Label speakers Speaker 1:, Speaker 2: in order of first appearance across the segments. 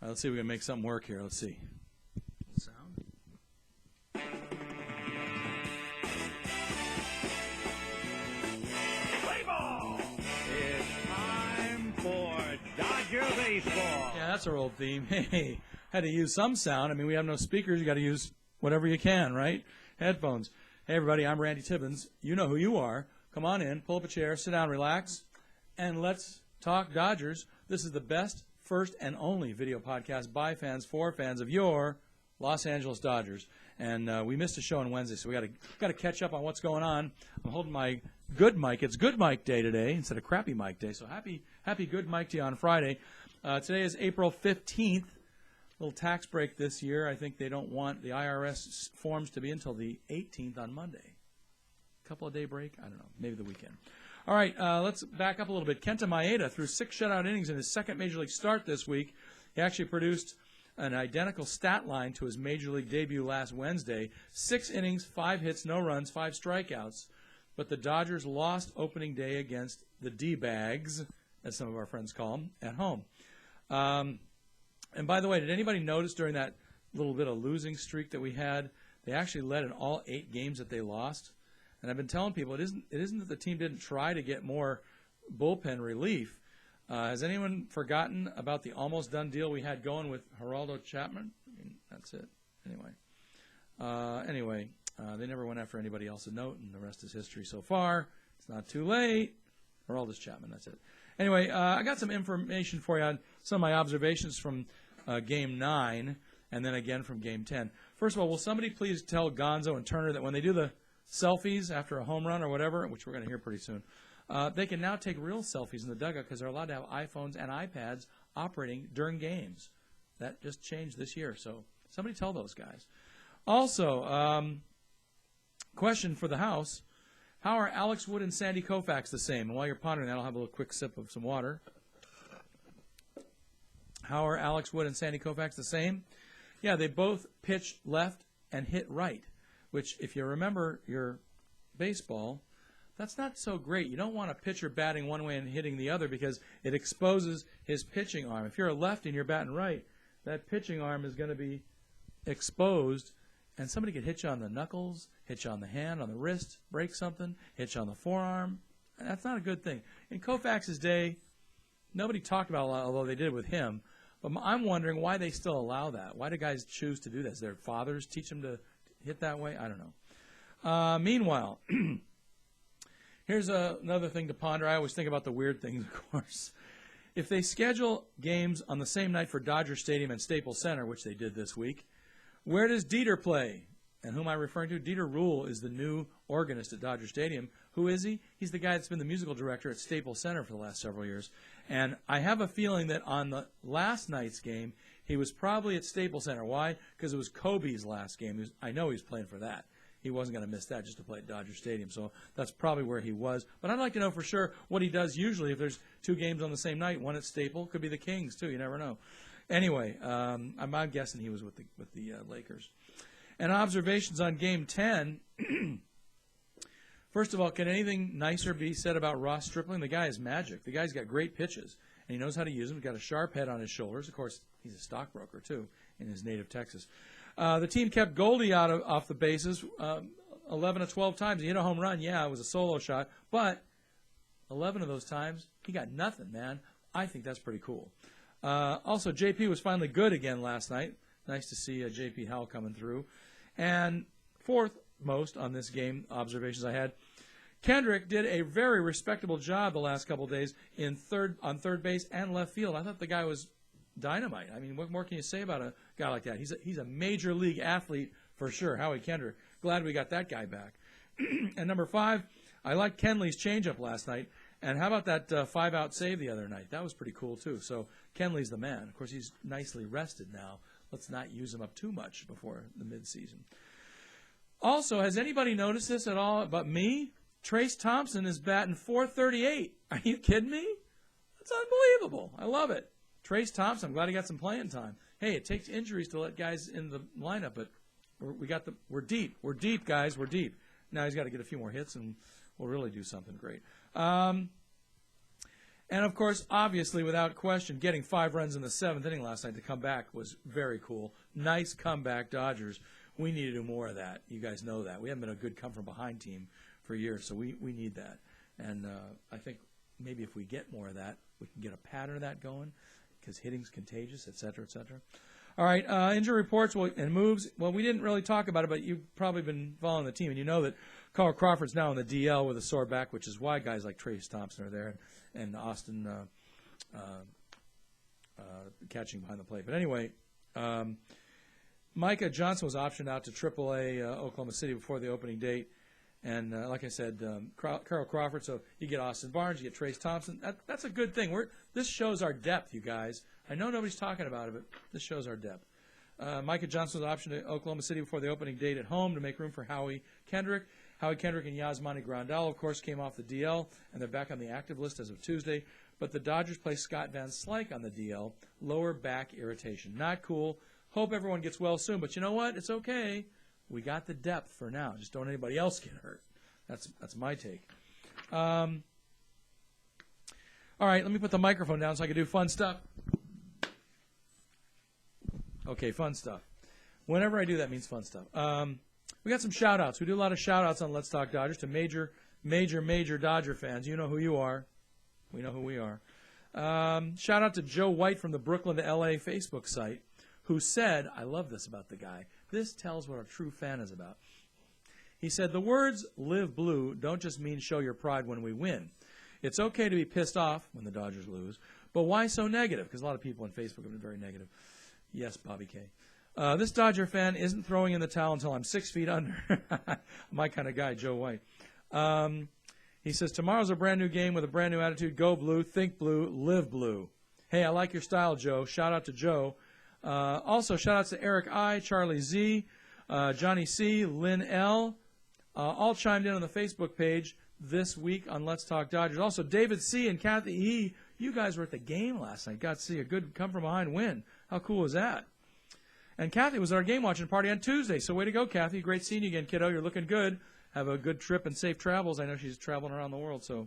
Speaker 1: Let's see if we can make something work here. Let's see. Sound.
Speaker 2: Play ball! It's time for Dodger baseball.
Speaker 1: Yeah, that's our old theme. Hey, had to use some sound. I mean, we have no speakers. You got to use whatever you can, right? Headphones. Hey, everybody, I'm Randy Tibbins. You know who you are. Come on in, pull up a chair, sit down, relax, and let's talk Dodgers. This is the best, first, and only video podcast by fans, for fans of your Los Angeles Dodgers. And we missed a show on Wednesday, so we got to catch up on what's going on. I'm holding my good mic. It's good mic day today instead of crappy mic day. So happy good mic day on Friday. Today is April 15th. Little tax break this year. I think they don't want the IRS forms to be until the 18th on Monday. Couple of day break? I don't know. Maybe the weekend. All right, let's back up a little bit. Kenta Maeda threw 6 shutout innings in his second Major League start this week. He actually produced an identical stat line to his Major League debut last Wednesday. 6 innings, 5 hits, no runs, 5 strikeouts. But the Dodgers lost opening day against the D-Bags, as some of our friends call them, at home. And by the way, did anybody notice during that little bit of losing streak that we had, they actually led in all 8 games that they lost? And I've been telling people it isn't that the team didn't try to get more bullpen relief. Has anyone forgotten about the almost done deal we had going with Geraldo Chapman? I mean, that's it. Anyway, they never went after anybody else's note, and the rest is history so far. It's not too late. Geraldo Chapman, that's it. Anyway, I got some information for you on some of my observations from Game 9 and then again from Game 10. First of all, will somebody please tell Gonzo and Turner that when they do the selfies after a home run or whatever, which we're going to hear pretty soon, they can now take real selfies in the dugout because they're allowed to have iPhones and iPads operating during games. That just changed this year, so somebody tell those guys. Also, question for the house, how are Alex Wood and Sandy Koufax the same? And while you're pondering that, I'll have a little quick sip of some water. How are Alex Wood and Sandy Koufax the same? Yeah, they both pitch left and hit right, which, if you remember your baseball, that's not so great. You don't want a pitcher batting one way and hitting the other because it exposes his pitching arm. If you're a lefty and you're batting right, that pitching arm is going to be exposed, and somebody could hit you on the knuckles, hit you on the hand, on the wrist, break something, hit you on the forearm. That's not a good thing. In Koufax's day, nobody talked about it a lot, although they did with him. But I'm wondering why they still allow that. Why do guys choose to do this? Their fathers teach them to hit that way? I don't know. Meanwhile, here's another thing to ponder. I always think about the weird things, of course. If they schedule games on the same night for Dodger Stadium and Staples Center, which they did this week, where does Dieter play? And who am I referring to? Dieter Ruhl is the new organist at Dodger Stadium. Who is he? He's the guy that's been the musical director at Staples Center for the last several years. And I have a feeling that on the last night's game, he was probably at Staples Center. Why? Because it was Kobe's last game. I know he was playing for that. He wasn't going to miss that just to play at Dodger Stadium. So that's probably where he was. But I'd like to know for sure what he does usually if there's 2 games on the same night. One at Staples. Could be the Kings, too. You never know. Anyway, I'm guessing he was with the Lakers. And observations on Game 10. First of all, can anything nicer be said about Ross Stripling? The guy is magic. The guy's got great pitches, and he knows how to use them. He's got a sharp head on his shoulders. Of course, he's a stockbroker, too, in his native Texas. The team kept Goldie off the bases 11 of 12 times. He hit a home run. Yeah, it was a solo shot. But 11 of those times, he got nothing, man. I think that's pretty cool. Also, JP was finally good again last night. Nice to see JP Howell coming through. And fourth most on this game, observations I had, Kendrick did a very respectable job the last couple of days on third base and left field. I thought the guy was dynamite. I mean, what more can you say about a guy like that? He's a major league athlete for sure, Howie Kendrick. Glad we got that guy back. And number 5, I liked Kenley's changeup last night. And how about that 5-out save the other night? That was pretty cool, too. So Kenley's the man. Of course, he's nicely rested now. Let's not use him up too much before the midseason. Also, has anybody noticed this at all but me? Trace Thompson is batting .438. Are you kidding me? That's unbelievable. I love it. Trace Thompson, I'm glad he got some playing time. Hey, it takes injuries to let guys in the lineup, but we're deep. We're deep, guys. We're deep. Now he's got to get a few more hits, and we'll really do something great. And, of course, obviously, without question, getting 5 runs in the 7th inning last night to come back was very cool. Nice comeback, Dodgers. We need to do more of that. You guys know that. We haven't been a good come-from-behind team for years, so we need that. And I think maybe if we get more of that, we can get a pattern of that going because hitting's contagious, et cetera, et cetera. All right, injury reports and moves. Well, we didn't really talk about it, but you've probably been following the team, and you know that Carl Crawford's now on the DL with a sore back, which is why guys like Trace Thompson are there and Austin catching behind the plate. But anyway, Micah Johnson was optioned out to AAA Oklahoma City before the opening date. And like I said, Carl Crawford, so you get Austin Barnes, you get Trace Thompson. That's a good thing. This shows our depth, you guys. I know nobody's talking about it, but this shows our depth. Micah Johnson was optioned to Oklahoma City before the opening date at home to make room for Howie Kendrick. Howie Kendrick and Yasmani Grandal, of course, came off the DL, and they're back on the active list as of Tuesday. But the Dodgers play Scott Van Slyke on the DL, lower back irritation. Not cool. Hope everyone gets well soon. But you know what? It's okay. We got the depth for now. Just don't anybody else get hurt. That's my take. All right, let me put the microphone down so I can do fun stuff. Okay, fun stuff. Whenever I do that means fun stuff. We got some shout-outs. We do a lot of shout-outs on Let's Talk Dodgers to major Dodger fans. You know who you are. We know who we are. Shout-out to Joe White from the Brooklyn to L.A. Facebook site who said, I love this about the guy, this tells what a true fan is about. He said, the words live blue don't just mean show your pride when we win. It's okay to be pissed off when the Dodgers lose, but why so negative? Because a lot of people on Facebook have been very negative. Yes, Bobby K. This Dodger fan isn't throwing in the towel until I'm 6 feet under. My kind of guy, Joe White. He says, tomorrow's a brand new game with a brand new attitude. Go blue, think blue, live blue. Hey, I like your style, Joe. Shout out to Joe. Also, shout outs to Eric I, Charlie Z, Johnny C, Lynn L. All chimed in on the Facebook page this week on Let's Talk Dodgers. Also, David C. and Kathy E. You guys were at the game last night. Got to see a good come-from-behind win. How cool was that? And Kathy was at our game-watching party on Tuesday. So way to go, Kathy. Great seeing you again, kiddo. You're looking good. Have a good trip and safe travels. I know she's traveling around the world, so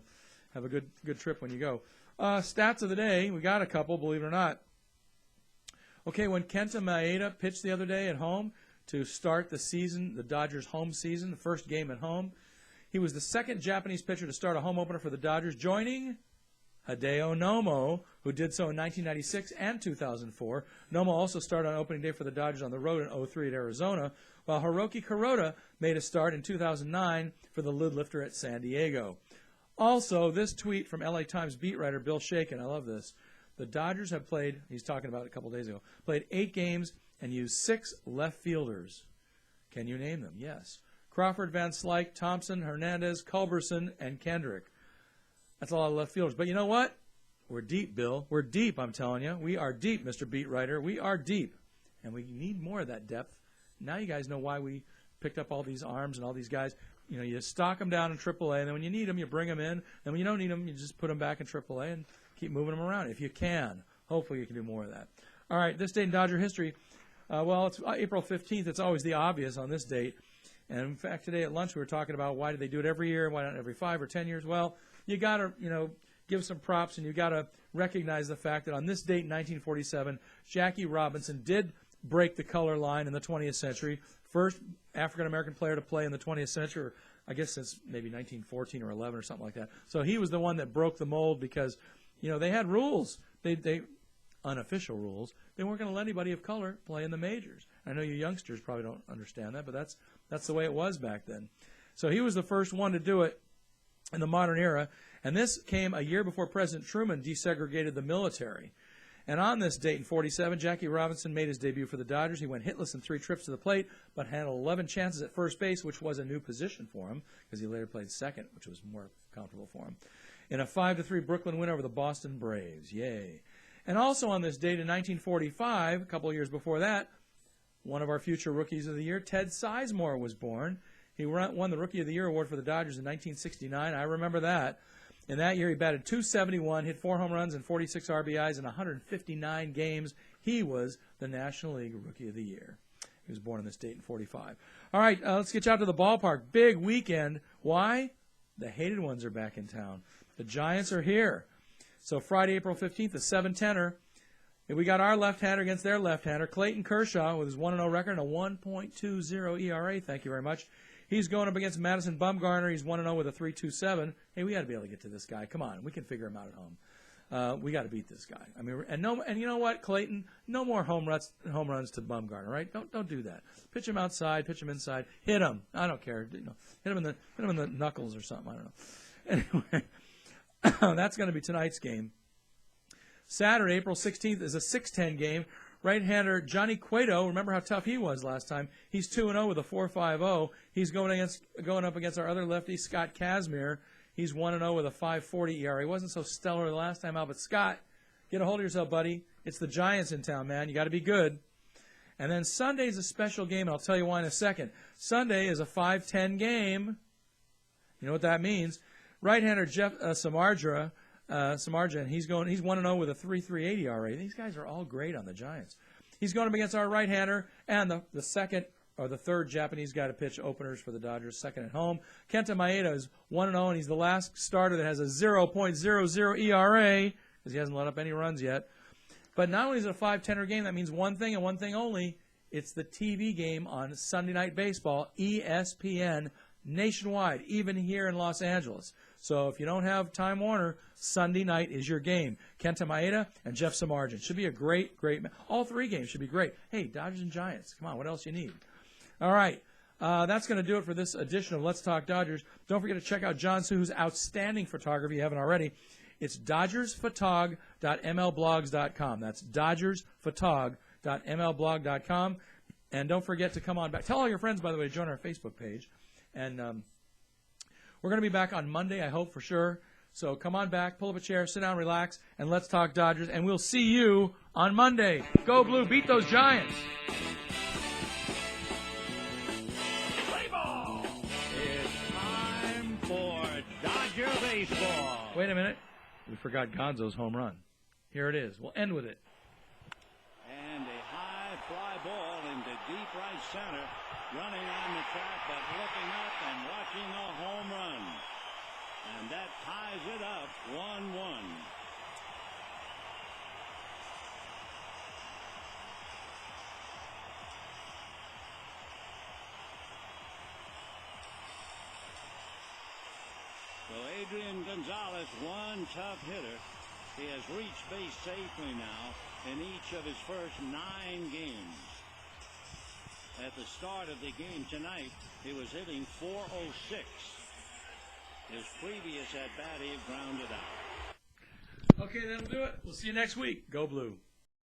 Speaker 1: have a good trip when you go. Stats of the day. We got a couple, believe it or not. Okay, when Kenta Maeda pitched the other day at home to start the season, the Dodgers' home season, the first game at home, he was the second Japanese pitcher to start a home opener for the Dodgers, joining Hideo Nomo, who did so in 1996 and 2004. Nomo also started on opening day for the Dodgers on the road in 2003 at Arizona, while Hiroki Kuroda made a start in 2009 for the lid lifter at San Diego. Also, this tweet from LA Times beat writer Bill Shaken, I love this. The Dodgers have played, he's talking about it a couple days ago, played 8 games and used 6 left fielders. Can you name them? Yes. Crawford, Van Slyke, Thompson, Hernandez, Culberson, and Kendrick. That's a lot of left fielders. But you know what? We're deep, Bill. We're deep, I'm telling you. We are deep, Mr. Beat Writer. We are deep. And we need more of that depth. Now you guys know why we picked up all these arms and all these guys. You know, you stock them down in AAA, and then when you need them, you bring them in. And when you don't need them, you just put them back in AAA and keep moving them around if you can. Hopefully you can do more of that. All right, this date in Dodger history. Well, it's April 15th. It's always the obvious on this date. And, in fact, today at lunch we were talking about why do they do it every year, why not every 5 or 10 years. Well, you got to, give some props, and you got to recognize the fact that on this date in 1947, Jackie Robinson did break the color line in the 20th century. First African-American player to play in the 20th century, or I guess since maybe 1914 or 11 or something like that. So he was the one that broke the mold because, they had rules. They unofficial rules. They weren't going to let anybody of color play in the majors. I know you youngsters probably don't understand that, but that's the way it was back then. So he was the first one to do it in the modern era, and this came a year before President Truman desegregated the military. And on this date in 47, Jackie Robinson made his debut for the Dodgers. He went hitless in 3 trips to the plate, but handled 11 chances at first base, which was a new position for him because he later played second, which was more comfortable for him, in a 5-3 Brooklyn win over the Boston Braves. Yay. And also on this date in 1945, a couple of years before that, one of our future rookies of the year, Ted Sizemore, was born. He won the Rookie of the Year award for the Dodgers in 1969. I remember that. In that year, he batted .271, hit 4 home runs and 46 RBIs in 159 games. He was the National League Rookie of the Year. He was born on this date in 45. All right, let's get you out to the ballpark. Big weekend. Why? The hated ones are back in town. The Giants are here. So Friday, April 15th, a 7-10er. And we got our left-hander against their left-hander, Clayton Kershaw, with his 1-0 record and a 1.20 ERA. Thank you very much. He's going up against Madison Bumgarner. He's 1-0 with a 3.27. Hey, we got to be able to get to this guy. Come on, we can figure him out at home. We got to beat this guy. I mean, and you know what, Clayton? No more home runs to Bumgarner, right? Don't do that. Pitch him outside, pitch him inside, hit him. I don't care. You know, hit him in the knuckles or something. I don't know. Anyway, that's going to be tonight's game. Saturday, April 16th, is a 6:10 game. Right-hander Johnny Cueto, remember how tough he was last time? He's 2-0 with a 4.50. He's going up against our other lefty, Scott Kazmir. He's 1-0 with a 5.40 ERA. He wasn't so stellar the last time out, but Scott, get a hold of yourself, buddy. It's the Giants in town, man. You got to be good. And then Sunday's a special game, and I'll tell you why in a second. Sunday is a 5:10 game. You know what that means? Right-hander Jeff Samardzija, and he's 1-0 with a 3.38 ERA. These guys are all great on the Giants. He's going up against our right-hander and the second or the third Japanese guy to pitch openers for the Dodgers, second at home. Kenta Maeda is 1-0, and he's the last starter that has a 0.00 ERA because he hasn't let up any runs yet. But not only is it a 5-10er game, that means one thing and one thing only. It's the TV game on Sunday Night Baseball, ESPN, nationwide, even here in Los Angeles. So if you don't have Time Warner, Sunday night is your game. Kenta Maeda and Jeff Samardzija. Should be a great all three games should be great. Hey, Dodgers and Giants. Come on, what else you need? All right. That's going to do it for this edition of Let's Talk Dodgers. Don't forget to check out John Suh's outstanding photography if you haven't already. It's dodgersphotog.mlblogs.com. That's dodgersphotog.mlblog.com. And don't forget to come on back. Tell all your friends, by the way, to join our Facebook page. And we're going to be back on Monday, I hope, for sure. So come on back, pull up a chair, sit down, relax, and let's talk Dodgers. And we'll see you on Monday. Go Blue, beat those Giants.
Speaker 2: Play ball! It's time for Dodger baseball.
Speaker 1: Wait a minute. We forgot Gonzo's home run. Here it is. We'll end with it.
Speaker 2: And a high fly ball into deep right center. Running on the track, but looking up and watching a home run. And that ties it up 1-1. So Adrian Gonzalez, one tough hitter. He has reached base safely now in each of his first 9 games. At the start of the game tonight, he was hitting .406. His previous at-bat, he had grounded out.
Speaker 1: Okay, that'll do it. We'll see you next week. Go Blue.